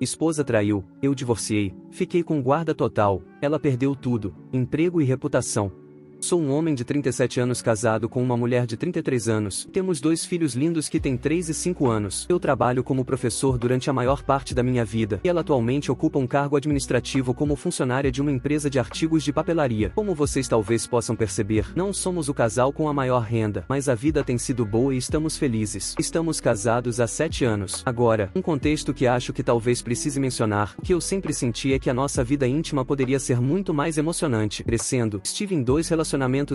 Esposa traiu, eu divorciei, fiquei com guarda total, ela perdeu tudo, emprego e reputação. Sou um homem de 37 anos casado com uma mulher de 33 anos. Temos 2 filhos lindos que têm 3 e 5 anos. Eu trabalho como professor durante a maior parte da minha vida e ela atualmente ocupa um cargo administrativo como funcionária de uma empresa de artigos de papelaria. Como vocês talvez possam perceber, não somos o casal com a maior renda, mas a vida tem sido boa e estamos felizes. Estamos casados há 7 anos. Agora, um contexto que acho que talvez precise mencionar, que eu sempre senti é que a nossa vida íntima poderia ser muito mais emocionante. Crescendo, estive em 2 relacionamentos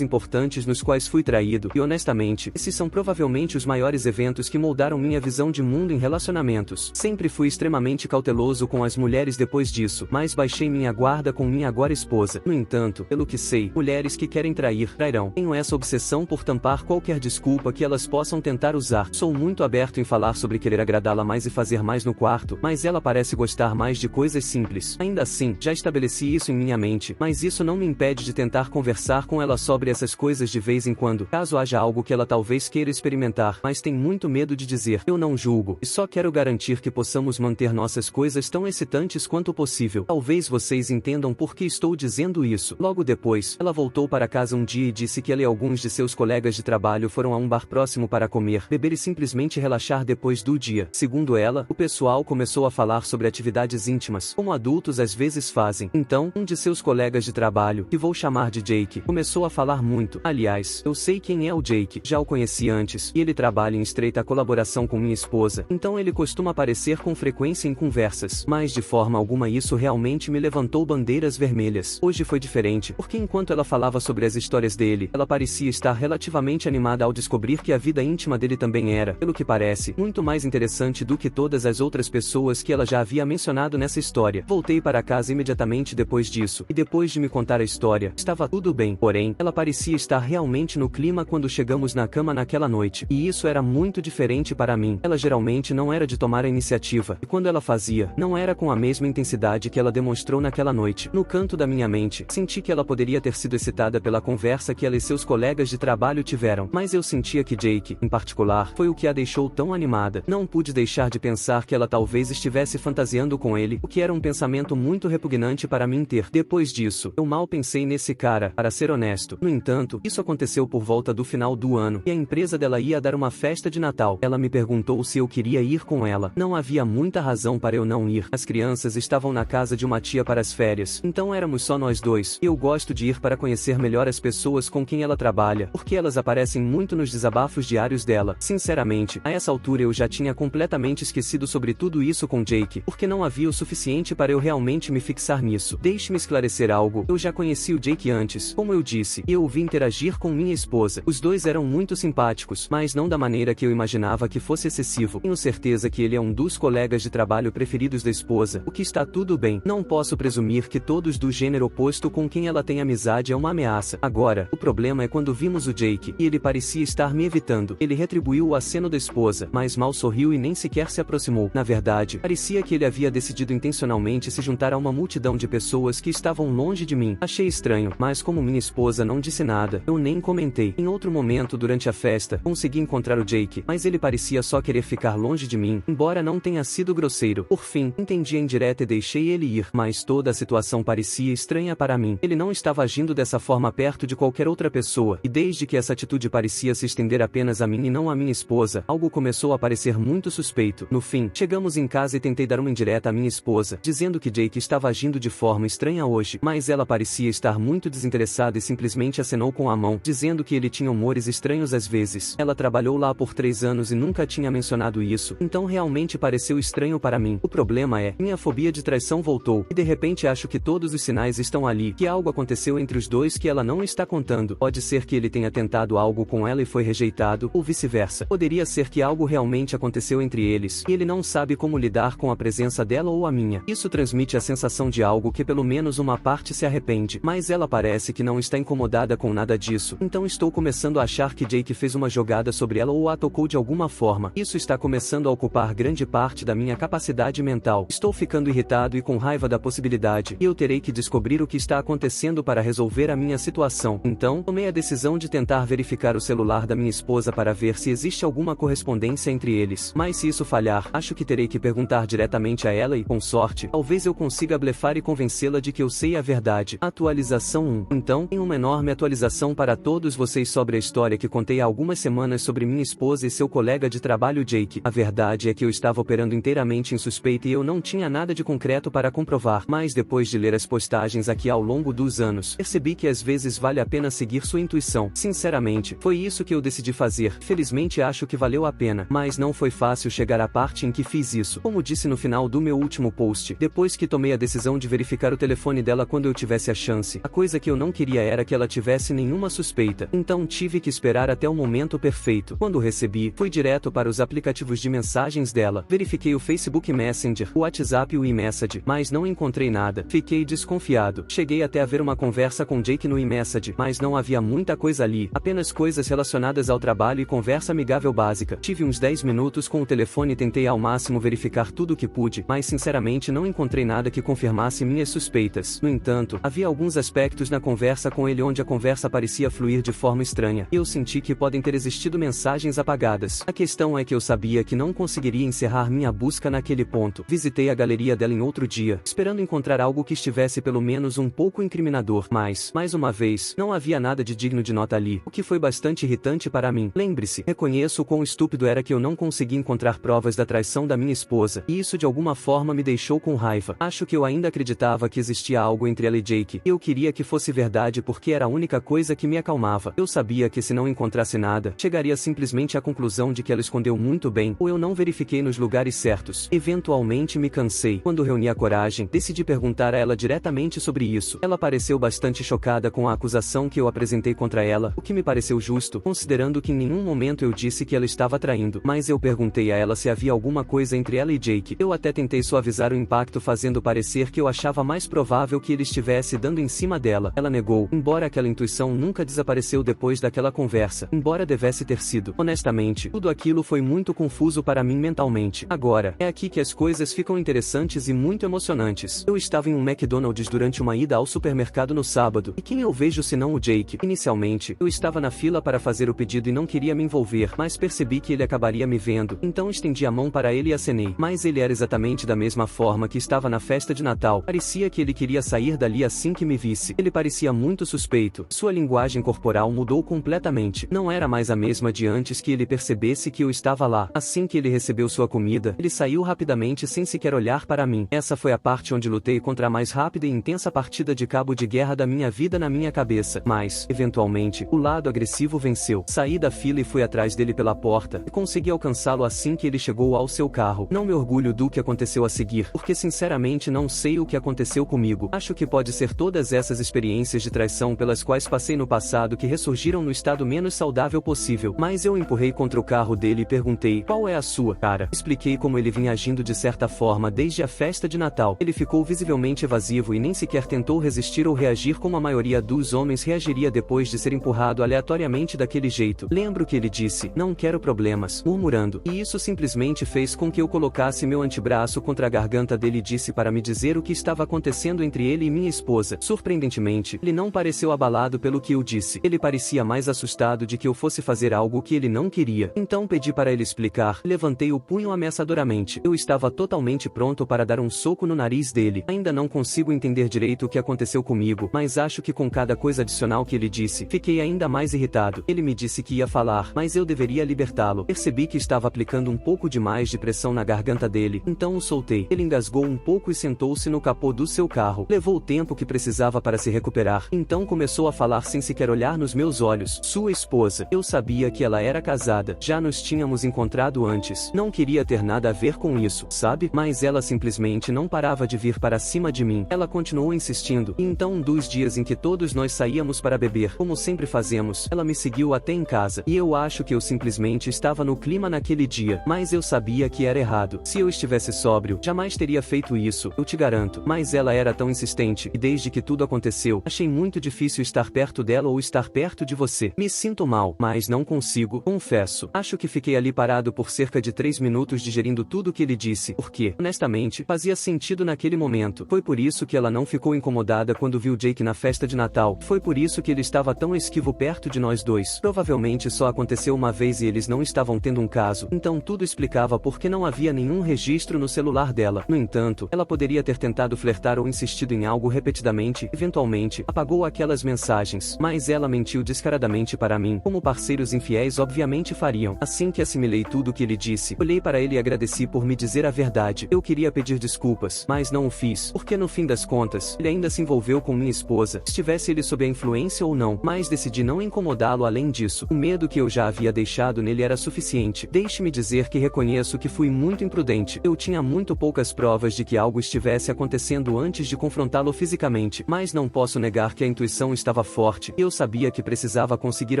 importantes nos quais fui traído, e honestamente, esses são provavelmente os maiores eventos que moldaram minha visão de mundo em relacionamentos. Sempre fui extremamente cauteloso com as mulheres depois disso, mas baixei minha guarda com minha agora esposa. No entanto, pelo que sei, mulheres que querem trair, trairão. Tenho essa obsessão por tampar qualquer desculpa que elas possam tentar usar. Sou muito aberto em falar sobre querer agradá-la mais e fazer mais no quarto, mas ela parece gostar mais de coisas simples. Ainda assim, já estabeleci isso em minha mente, mas isso não me impede de tentar conversar com ela sobre essas coisas de vez em quando, caso haja algo que ela talvez queira experimentar, mas tem muito medo de dizer. Eu não julgo, e só quero garantir que possamos manter nossas coisas tão excitantes quanto possível. Talvez vocês entendam por que estou dizendo isso. Logo depois, ela voltou para casa um dia e disse que ela e alguns de seus colegas de trabalho foram a um bar próximo para comer, beber e simplesmente relaxar depois do dia. Segundo ela, o pessoal começou a falar sobre atividades íntimas, como adultos às vezes fazem. Então, um de seus colegas de trabalho, que vou chamar de Jake, começou a falar muito. Aliás, eu sei quem é o Jake, já o conheci antes, e ele trabalha em estreita colaboração com minha esposa, então ele costuma aparecer com frequência em conversas, mas de forma alguma isso realmente me levantou bandeiras vermelhas. Hoje foi diferente, porque enquanto ela falava sobre as histórias dele, ela parecia estar relativamente animada ao descobrir que a vida íntima dele também era, pelo que parece, muito mais interessante do que todas as outras pessoas que ela já havia mencionado nessa história. Voltei para casa imediatamente depois disso, e depois de me contar a história, estava tudo bem, porém, ela parecia estar realmente no clima quando chegamos na cama naquela noite, e isso era muito diferente para mim. Ela geralmente não era de tomar a iniciativa, e quando ela fazia, não era com a mesma intensidade que ela demonstrou naquela noite. No canto da minha mente, senti que ela poderia ter sido excitada pela conversa que ela e seus colegas de trabalho tiveram, mas eu sentia que Jake, em particular, foi o que a deixou tão animada. Não pude deixar de pensar que ela talvez estivesse fantasiando com ele, o que era um pensamento muito repugnante para mim ter. Depois disso, eu mal pensei nesse cara, para ser honesto. No entanto, isso aconteceu por volta do final do ano, e a empresa dela ia dar uma festa de Natal. Ela me perguntou se eu queria ir com ela. Não havia muita razão para eu não ir. As crianças estavam na casa de uma tia para as férias, então éramos só nós dois. Eu gosto de ir para conhecer melhor as pessoas com quem ela trabalha, porque elas aparecem muito nos desabafos diários dela. Sinceramente, a essa altura eu já tinha completamente esquecido sobre tudo isso com Jake, porque não havia o suficiente para eu realmente me fixar nisso. Deixe-me esclarecer algo. Eu já conheci o Jake antes, como eu disse, e eu o vi interagir com minha esposa. Os dois eram muito simpáticos, mas não da maneira que eu imaginava que fosse excessivo. Tenho certeza que ele é um dos colegas de trabalho preferidos da esposa, o que está tudo bem. Não posso presumir que todos do gênero oposto com quem ela tem amizade é uma ameaça. Agora, o problema é quando vimos o Jake, e ele parecia estar me evitando. Ele retribuiu o aceno da esposa, mas mal sorriu e nem sequer se aproximou. Na verdade, parecia que ele havia decidido intencionalmente se juntar a uma multidão de pessoas que estavam longe de mim. Achei estranho, mas como minha esposa não disse nada, eu nem comentei. Em outro momento durante a festa, consegui encontrar o Jake, mas ele parecia só querer ficar longe de mim, embora não tenha sido grosseiro. Por fim, entendi a indireta e deixei ele ir, mas toda a situação parecia estranha para mim. Ele não estava agindo dessa forma perto de qualquer outra pessoa, e desde que essa atitude parecia se estender apenas a mim e não a minha esposa, algo começou a parecer muito suspeito. No fim, chegamos em casa e tentei dar uma indireta à minha esposa, dizendo que Jake estava agindo de forma estranha hoje, mas ela parecia estar muito desinteressada e simplesmente acenou com a mão, dizendo que ele tinha humores estranhos às vezes. Ela trabalhou lá por 3 anos e nunca tinha mencionado isso, então realmente pareceu estranho para mim. O problema é, minha fobia de traição voltou, e de repente acho que todos os sinais estão ali, que algo aconteceu entre os dois que ela não está contando. Pode ser que ele tenha tentado algo com ela e foi rejeitado, ou vice-versa. Poderia ser que algo realmente aconteceu entre eles, e ele não sabe como lidar com a presença dela ou a minha. Isso transmite a sensação de algo que pelo menos uma parte se arrepende, mas ela parece que não está está incomodada com nada disso. Então estou começando a achar que Jake fez uma jogada sobre ela ou a tocou de alguma forma. Isso está começando a ocupar grande parte da minha capacidade mental. Estou ficando irritado e com raiva da possibilidade, e eu terei que descobrir o que está acontecendo para resolver a minha situação. Então, tomei a decisão de tentar verificar o celular da minha esposa para ver se existe alguma correspondência entre eles. Mas se isso falhar, acho que terei que perguntar diretamente a ela e, com sorte, talvez eu consiga blefar e convencê-la de que eu sei a verdade. Atualização 1. Então, tem uma enorme atualização para todos vocês sobre a história que contei há algumas semanas sobre minha esposa e seu colega de trabalho Jake. A verdade é que eu estava operando inteiramente em suspeita e eu não tinha nada de concreto para comprovar. Mas depois de ler as postagens aqui ao longo dos anos, percebi que às vezes vale a pena seguir sua intuição. Sinceramente, foi isso que eu decidi fazer. Felizmente acho que valeu a pena, mas não foi fácil chegar à parte em que fiz isso. Como disse no final do meu último post, depois que tomei a decisão de verificar o telefone dela quando eu tivesse a chance, a coisa que eu não queria era que ela tivesse nenhuma suspeita. Então tive que esperar até o momento perfeito. Quando recebi, fui direto para os aplicativos de mensagens dela. Verifiquei o Facebook Messenger, o WhatsApp e o iMessage, mas não encontrei nada. Fiquei desconfiado. Cheguei até a ver uma conversa com Jake no iMessage, mas não havia muita coisa ali, apenas coisas relacionadas ao trabalho e conversa amigável básica. Tive uns 10 minutos com o telefone e tentei ao máximo verificar tudo o que pude, mas sinceramente não encontrei nada que confirmasse minhas suspeitas. No entanto, havia alguns aspectos na conversa com ele onde a conversa parecia fluir de forma estranha. Eu senti que podem ter existido mensagens apagadas. A questão é que eu sabia que não conseguiria encerrar minha busca naquele ponto. Visitei a galeria dela em outro dia, esperando encontrar algo que estivesse pelo menos um pouco incriminador, mas, mais uma vez, não havia nada de digno de nota ali, o que foi bastante irritante para mim. Lembre-se, reconheço o quão estúpido era que eu não consegui encontrar provas da traição da minha esposa, e isso de alguma forma me deixou com raiva. Acho que eu ainda acreditava que existia algo entre ela e Jake, e eu queria que fosse verdade porque era a única coisa que me acalmava. Eu sabia que se não encontrasse nada, chegaria simplesmente à conclusão de que ela escondeu muito bem, ou eu não verifiquei nos lugares certos. Eventualmente me cansei. Quando reuni a coragem, decidi perguntar a ela diretamente sobre isso. Ela pareceu bastante chocada com a acusação que eu apresentei contra ela, o que me pareceu justo, considerando que em nenhum momento eu disse que ela estava traindo. Mas eu perguntei a ela se havia alguma coisa entre ela e Jake. Eu até tentei suavizar o impacto fazendo parecer que eu achava mais provável que ele estivesse dando em cima dela. Ela negou, embora aquela intuição nunca desapareceu depois daquela conversa, embora devesse ter sido. Honestamente, tudo aquilo foi muito confuso para mim mentalmente. Agora, é aqui que as coisas ficam interessantes e muito emocionantes. Eu estava em um McDonald's durante uma ida ao supermercado no sábado, e quem eu vejo senão o Jake? Inicialmente, eu estava na fila para fazer o pedido e não queria me envolver, mas percebi que ele acabaria me vendo, então estendi a mão para ele e acenei. Mas ele era exatamente da mesma forma que estava na festa de Natal. Parecia que ele queria sair dali assim que me visse. Ele parecia muito suspeito. Sua linguagem corporal mudou completamente. Não era mais a mesma de antes que ele percebesse que eu estava lá. Assim que ele recebeu sua comida, ele saiu rapidamente sem sequer olhar para mim. Essa foi a parte onde lutei contra a mais rápida e intensa partida de cabo de guerra da minha vida na minha cabeça. Mas, eventualmente, o lado agressivo venceu. Saí da fila e fui atrás dele pela porta, e consegui alcançá-lo assim que ele chegou ao seu carro. Não me orgulho do que aconteceu a seguir, porque sinceramente não sei o que aconteceu comigo. Acho que pode ser todas essas experiências de traição pelas quais passei no passado que ressurgiram no estado menos saudável possível. Mas eu empurrei contra o carro dele e perguntei, qual é a sua, cara? Expliquei como ele vinha agindo de certa forma desde a festa de Natal. Ele ficou visivelmente evasivo e nem sequer tentou resistir ou reagir como a maioria dos homens reagiria depois de ser empurrado aleatoriamente daquele jeito. Lembro que ele disse, não quero problemas, murmurando, e isso simplesmente fez com que eu colocasse meu antebraço contra a garganta dele e disse para me dizer o que estava acontecendo entre ele e minha esposa. Surpreendentemente, ele não pareceu abalado pelo que eu disse. Ele parecia mais assustado de que eu fosse fazer algo que ele não queria. Então pedi para ele explicar. Levantei o punho ameaçadoramente. Eu estava totalmente pronto para dar um soco no nariz dele. Ainda não consigo entender direito o que aconteceu comigo, mas acho que com cada coisa adicional que ele disse, fiquei ainda mais irritado. Ele me disse que ia falar, mas eu deveria libertá-lo. Percebi que estava aplicando um pouco demais de pressão na garganta dele, então o soltei. Ele engasgou um pouco e sentou-se no capô do seu carro. Levou o tempo que precisava para se recuperar, então começou a falar sem sequer olhar nos meus olhos. Sua esposa. Eu sabia que ela era casada. Já nos tínhamos encontrado antes. Não queria ter nada a ver com isso, sabe? Mas ela simplesmente não parava de vir para cima de mim. Ela continuou insistindo, e então um dos dias em que todos nós saíamos para beber, como sempre fazemos, ela me seguiu até em casa, e eu acho que eu simplesmente estava no clima naquele dia, mas eu sabia que era errado. Se eu estivesse sóbrio, jamais teria feito isso, eu te garanto. Mas ela era tão insistente, e desde que tudo aconteceu, achei muito difícil estar perto dela ou estar perto de você. Me sinto mal, mas não consigo, confesso. Acho que fiquei ali parado por cerca de 3 minutos digerindo tudo o que ele disse, porque, honestamente, fazia sentido naquele momento. Foi por isso que ela não ficou incomodada quando viu Jake na festa de Natal. Foi por isso que ele estava tão esquivo perto de nós dois. Provavelmente só aconteceu uma vez e eles não estavam tendo um caso. Então tudo explicava por que não havia nenhum registro no celular dela. No entanto, ela poderia ter tentado flertar ou insistido em algo repetidamente. Eventualmente, apagou aquelas mensagens. Mas ela mentiu descaradamente para mim, como parceiros infiéis obviamente fariam. Assim que assimilei tudo o que ele disse, olhei para ele e agradeci por me dizer a verdade. Eu queria pedir desculpas, mas não o fiz, porque no fim das contas, ele ainda se envolveu com minha esposa, estivesse ele sob a influência ou não, mas decidi não incomodá-lo além disso. O medo que eu já havia deixado nele era suficiente. Deixe-me dizer que reconheço que fui muito imprudente. Eu tinha muito poucas provas de que algo estivesse acontecendo antes de confrontá-lo fisicamente, mas não posso negar que a intuição estava forte, e eu sabia que precisava conseguir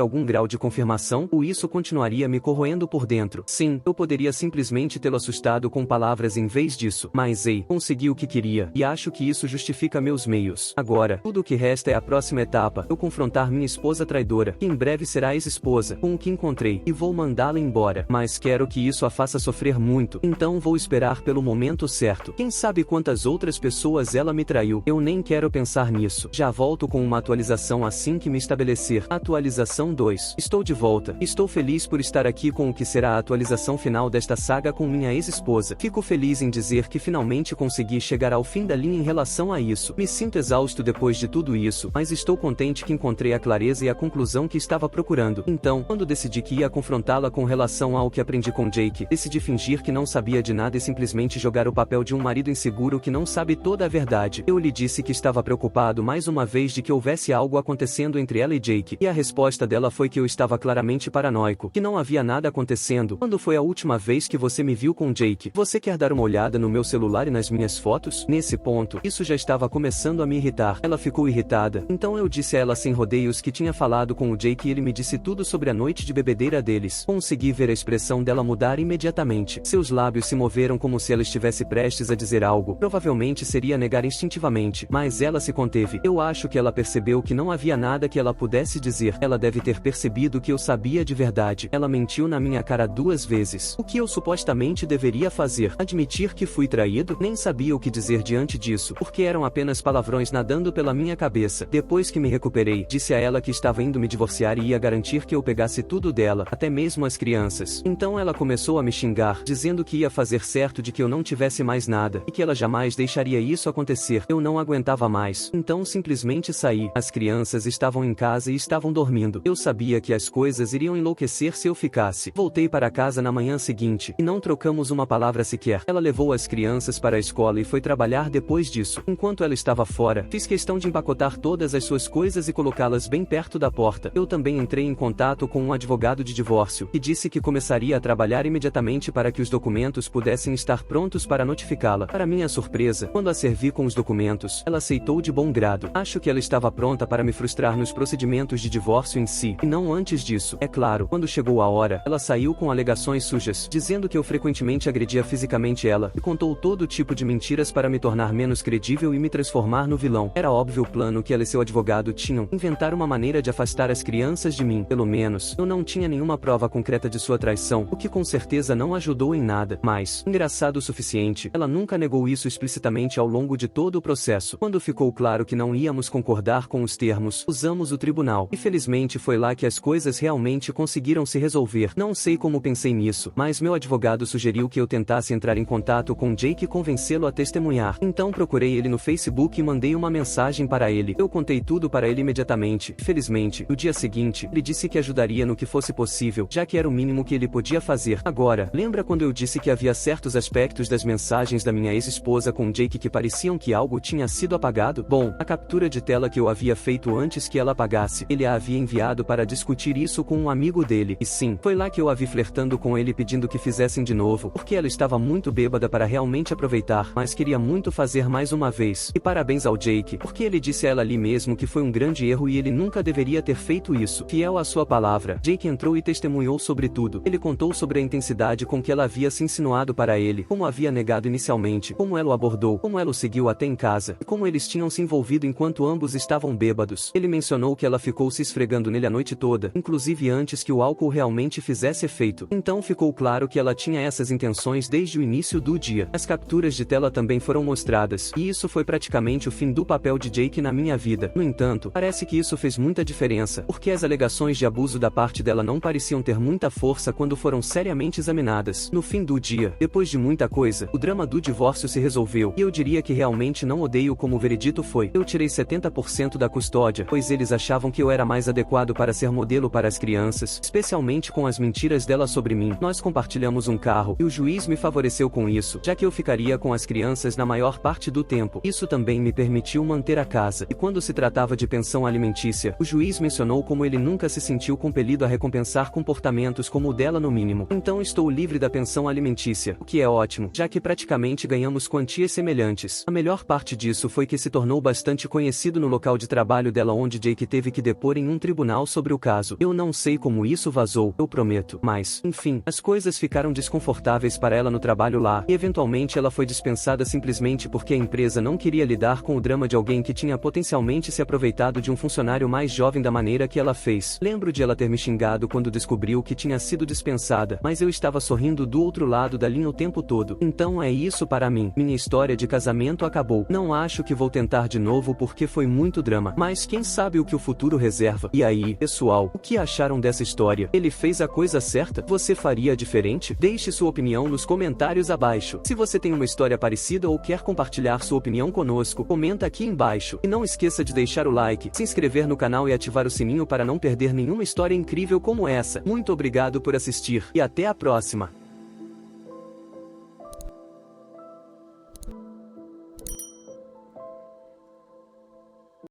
algum grau de confirmação, ou isso continuaria me corroendo por dentro. Sim, eu poderia simplesmente tê-lo assustado com palavras em vez disso, mas ei, consegui o que queria, e acho que isso justifica meus meios. Agora, tudo o que resta é a próxima etapa, eu confrontar minha esposa traidora, que em breve será ex-esposa, com o que encontrei, e vou mandá-la embora. Mas quero que isso a faça sofrer muito, então vou esperar pelo momento certo. Quem sabe quantas outras pessoas ela me traiu? Eu nem quero pensar nisso. Já volto com uma atualização assim que me estabelecer. Atualização 2. Estou de volta. Estou feliz por estar aqui com o que será a atualização final desta saga com minha ex-esposa. Fico feliz em dizer que finalmente consegui chegar ao fim da linha em relação a isso. Me sinto exausto depois de tudo isso, mas estou contente que encontrei a clareza e a conclusão que estava procurando. Então, quando decidi que ia confrontá-la com relação ao que aprendi com Jake, decidi fingir que não sabia de nada e simplesmente jogar o papel de um marido inseguro que não sabe toda a verdade. Eu lhe disse que estava preocupado mais uma vez de que houvesse algo acontecendo entre ela e Jake, e a resposta dela foi que eu estava claramente paranoico, que não havia nada acontecendo. Quando foi a última vez que você me viu com Jake? Você quer dar uma olhada no meu celular e nas minhas fotos? Nesse ponto, isso já estava começando a me irritar. Ela ficou irritada, então eu disse a ela sem rodeios que tinha falado com o Jake e ele me disse tudo sobre a noite de bebedeira deles. Consegui ver a expressão dela mudar imediatamente. Seus lábios se moveram como se ela estivesse prestes a dizer algo. Provavelmente seria negar instintivamente, mas ela se conteve. Eu acho que ela percebeu que não havia nada que ela pudesse dizer. Ela deve ter percebido que eu sabia de verdade. Ela mentiu na minha cara 2 vezes. O que eu supostamente deveria fazer? Admitir que fui traído? Nem sabia o que dizer diante disso, porque eram apenas palavrões nadando pela minha cabeça. Depois que me recuperei, disse a ela que estava indo me divorciar e ia garantir que eu pegasse tudo dela, até mesmo as crianças. Então ela começou a me xingar, dizendo que ia fazer certo de que eu não tivesse mais nada, e que ela jamais deixaria isso acontecer. Eu não aguentava mais, então simplesmente saí. As crianças estavam em casa e estavam dormindo. Eu sabia que as coisas iriam enlouquecer se eu ficasse. Voltei para casa na manhã seguinte, e não trocamos uma palavra sequer. Ela levou as crianças para a escola e foi trabalhar depois disso. Enquanto ela estava fora, fiz questão de empacotar todas as suas coisas e colocá-las bem perto da porta. Eu também entrei em contato com um advogado de divórcio, que disse que começaria a trabalhar imediatamente para que os documentos pudessem estar prontos para notificá-la. Para minha surpresa, quando a servi com os documentos, ela aceitou de bom grado. Acho que ela estava pronta para me frustrar nos procedimentos de divórcio em si, e não antes disso. É claro, quando chegou a hora, ela saiu com alegações sujas, dizendo que eu frequentemente agredia fisicamente ela, e contou todo tipo de mentiras para me tornar menos credível e me transformar no vilão. Era óbvio o plano que ela e seu advogado tinham, inventar uma maneira de afastar as crianças de mim. Pelo menos, eu não tinha nenhuma prova concreta de sua traição, o que com certeza não ajudou em nada. Mas, engraçado o suficiente, ela nunca negou isso explicitamente ao longo de todo o processo. Quando ficou claro que não íamos concordar com os termos, usamos o tribunal. E felizmente foi lá que as coisas realmente conseguiram se resolver. Não sei como pensei nisso, mas meu advogado sugeriu que eu tentasse entrar em contato com Jake e convencê-lo a testemunhar. Então procurei ele no Facebook e mandei uma mensagem para ele. Eu contei tudo para ele imediatamente. Felizmente, no dia seguinte, ele disse que ajudaria no que fosse possível, já que era o mínimo que ele podia fazer. Agora, lembra quando eu disse que havia certos aspectos das mensagens da minha ex-esposa com Jake que pareciam que algo tinha sido apagado? Bom, a captura de tela que eu havia feito antes que ela apagasse, ele a havia enviado para discutir isso com um amigo dele. E sim, foi lá que eu a vi flertando com ele pedindo que fizessem de novo, porque ela estava muito bêbada para realmente aproveitar, mas queria muito fazer mais uma vez. E parabéns ao Jake, porque ele disse a ela ali mesmo que foi um grande erro e ele nunca deveria ter feito isso. Fiel à sua palavra, Jake entrou e testemunhou sobre tudo. Ele contou sobre a intensidade com que ela havia se insinuado para ele, como havia negado inicialmente, como ela o abordou, como ela o seguiu até em casa, e como eles tinham se envolvido enquanto ambos estavam estavam bêbados. Ele mencionou que ela ficou se esfregando nele a noite toda, inclusive antes que o álcool realmente fizesse efeito. Então ficou claro que ela tinha essas intenções desde o início do dia. As capturas de tela também foram mostradas, e isso foi praticamente o fim do papel de Jake na minha vida. No entanto, parece que isso fez muita diferença, porque as alegações de abuso da parte dela não pareciam ter muita força quando foram seriamente examinadas. No fim do dia, depois de muita coisa, o drama do divórcio se resolveu, e eu diria que realmente não odeio como o veredito foi. Eu tirei 70% da custódia, pois eles achavam que eu era mais adequado para ser modelo para as crianças, especialmente com as mentiras dela sobre mim. Nós compartilhamos um carro, e o juiz me favoreceu com isso, já que eu ficaria com as crianças na maior parte do tempo. Isso também me permitiu manter a casa, e quando se tratava de pensão alimentícia, o juiz mencionou como ele nunca se sentiu compelido a recompensar comportamentos como o dela no mínimo. Então estou livre da pensão alimentícia, o que é ótimo, já que praticamente ganhamos quantias semelhantes. A melhor parte disso foi que se tornou bastante conhecido no local de trabalho dela, onde Jake teve que depor em um tribunal sobre o caso. Eu não sei como isso vazou, eu prometo, mas, enfim, as coisas ficaram desconfortáveis para ela no trabalho lá, e eventualmente ela foi dispensada simplesmente porque a empresa não queria lidar com o drama de alguém que tinha potencialmente se aproveitado de um funcionário mais jovem da maneira que ela fez. Lembro de ela ter me xingado quando descobriu que tinha sido dispensada, mas eu estava sorrindo do outro lado da linha o tempo todo. Então é isso para mim. Minha história de casamento acabou. Não acho que vou tentar de novo porque foi muito drama, mas quem sabe o que o futuro reserva. E aí, pessoal, o que acharam dessa história? Ele fez a coisa certa? Você faria diferente? Deixe sua opinião nos comentários abaixo. Se você tem uma história parecida ou quer compartilhar sua opinião conosco, comenta aqui embaixo. E não esqueça de deixar o like, se inscrever no canal e ativar o sininho para não perder nenhuma história incrível como essa. Muito obrigado por assistir, e até a próxima!